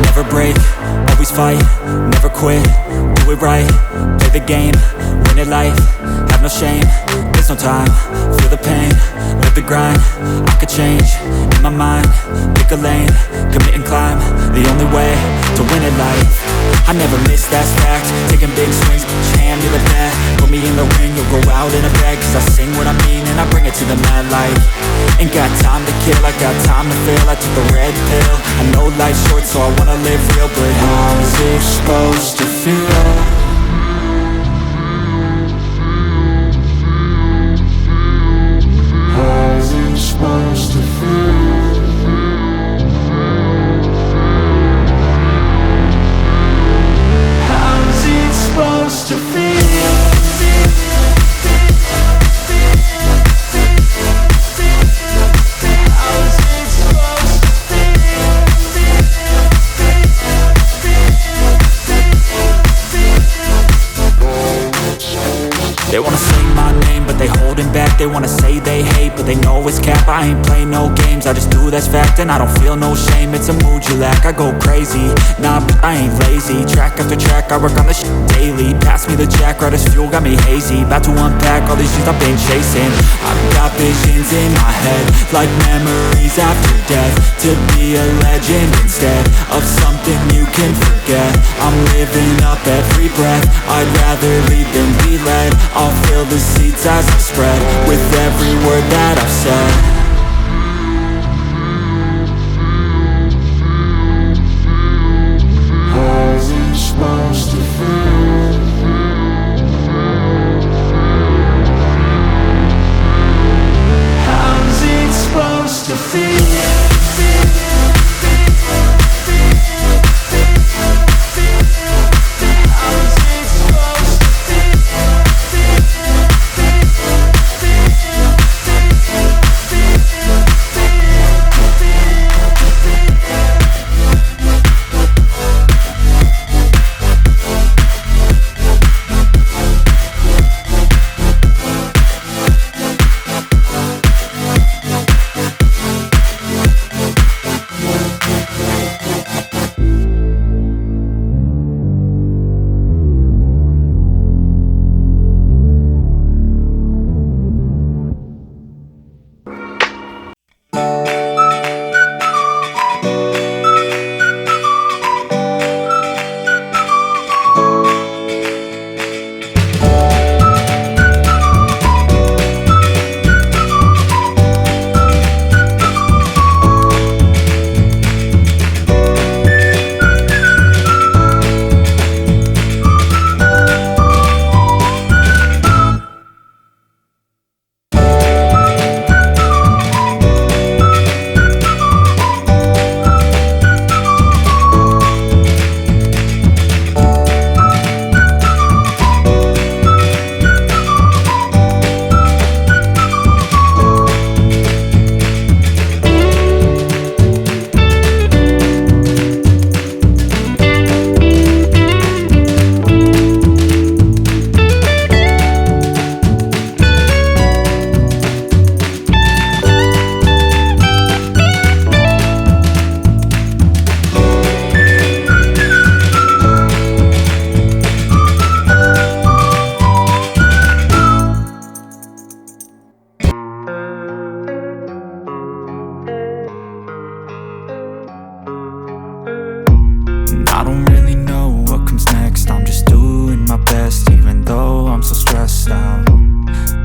Never break, always fight, never quit, do it right, play the game, win it life, have no shame, there's no time, feel the pain, live the grind, I could change, in my mind, pick a lane, commit and climb, the only way to win it life. I never miss, that's fact, taking big swings, hand me the bat, put me in the ring, you'll go out in a bag, cause I sing what I mean and I bring it to the mad light. Ain't got time to kill, I got time to feel, I took the red pill, I know life's short so I wanna live real, but how's it supposed to feel? Supposed to feel. How's it supposed to feel? They wanna say my name, but they holding back. They wanna say they hate, but they know it's cap. I ain't play no games, I just do that's fact. And I don't feel no shame, it's a mood you lack. I go crazy, nah, but I ain't lazy. Track after track, I work on this shit daily. Pass me the jack, right as fuel, got me hazy. About to unpack all these things I've been chasing. I've got visions in my head, like memories after death. To be a legend instead of something you can forget. I'm living up every breath, I'd rather lead than be led. I'll fill the seats as I spread, with every word that I've said. How's it supposed to feel? How's it supposed to feel? I don't really know what comes next, I'm just doing my best, even though I'm so stressed out.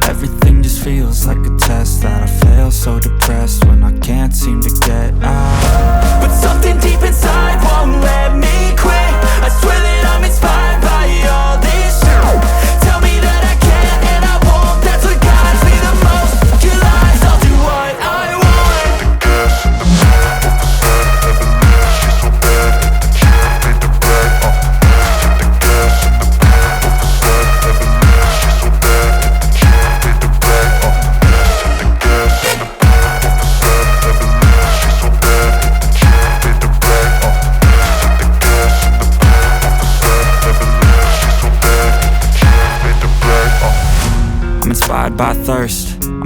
Everything just feels like a test that I fail, so depressed when I can't seem to get out. But something deep inside won't let me quit. I swear that I'm inspired by all this shit. Tell me that I can and I won't, that's what guides me the most. Your lies, I'll do what I want.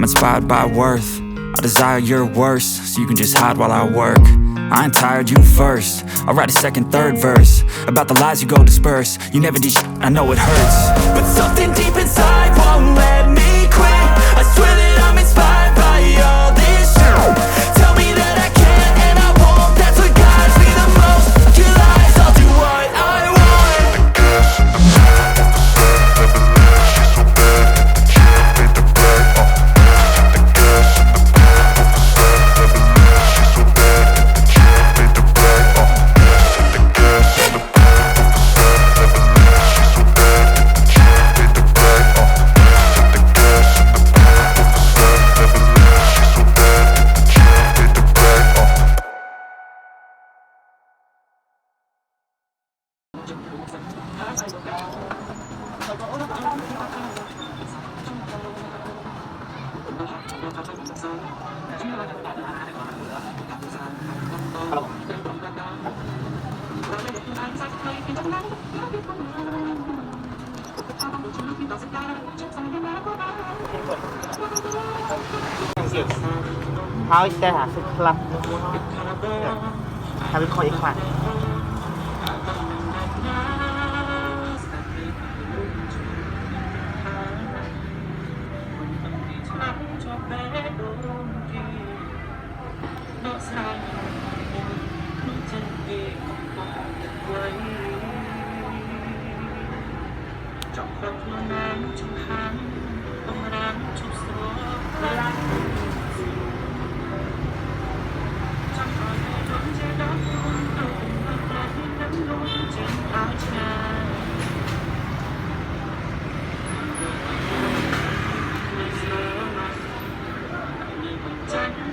I'm inspired by worth. I desire your worst, so you can just hide while I work. I ain't tired, you first. I'll write a second, third verse about the lies you go disperse. You never did shit, I know it hurts, but something deep inside won't let me quit. I swear that I'm inspired by all this shit. Tell me that I can and I won't. That's what guides me the most. Your lies, I'll do what I want.ហើយតែអាសិចខ្លះហើយវាខូចអីខ្លះJack